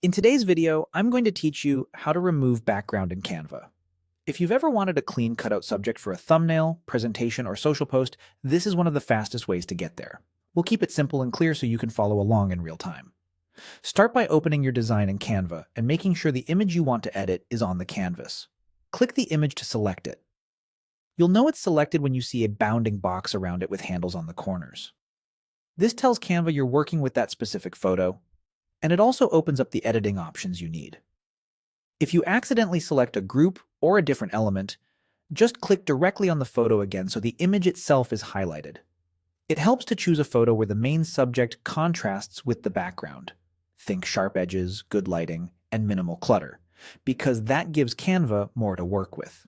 In today's video, I'm going to teach you how to remove background in Canva. If you've ever wanted a clean cutout subject for a thumbnail, presentation, or social post, this is one of the fastest ways to get there. We'll keep it simple and clear so you can follow along in real time. Start by opening your design in Canva and making sure the image you want to edit is on the canvas. Click the image to select it. You'll know it's selected when you see a bounding box around it with handles on the corners. This tells Canva you're working with that specific photo, and it also opens up the editing options you need. If you accidentally select a group or a different element, just click directly on the photo again so the image itself is highlighted. It helps to choose a photo where the main subject contrasts with the background. Think sharp edges, good lighting, and minimal clutter, because that gives Canva more to work with.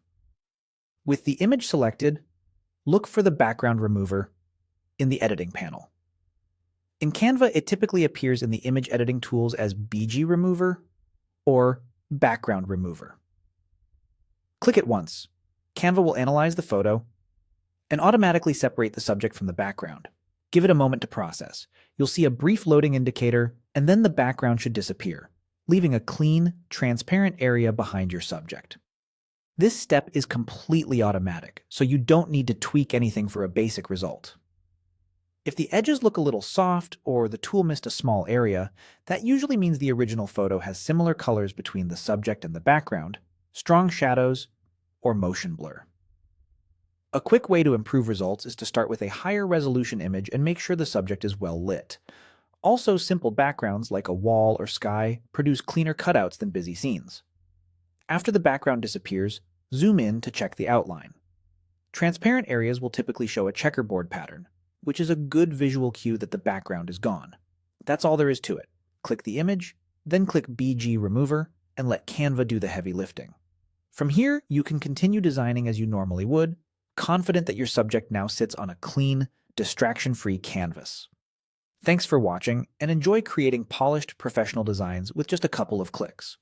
With the image selected, look for the background remover in the editing panel. In Canva, it typically appears in the image editing tools as BG Remover or Background Remover. Click it once. Canva will analyze the photo and automatically separate the subject from the background. Give it a moment to process. You'll see a brief loading indicator, and then the background should disappear, leaving a clean, transparent area behind your subject. This step is completely automatic, so you don't need to tweak anything for a basic result. If the edges look a little soft or the tool missed a small area, that usually means the original photo has similar colors between the subject and the background, strong shadows, or motion blur. A quick way to improve results is to start with a higher resolution image and make sure the subject is well lit. Also, simple backgrounds like a wall or sky produce cleaner cutouts than busy scenes. After the background disappears, zoom in to check the outline. Transparent areas will typically show a checkerboard pattern, which is a good visual cue that the background is gone. That's all there is to it. Click the image, then click BG Remover, and let Canva do the heavy lifting. From here, you can continue designing as you normally would, confident that your subject now sits on a clean, distraction-free canvas. Thanks for watching, and enjoy creating polished, professional designs with just a couple of clicks.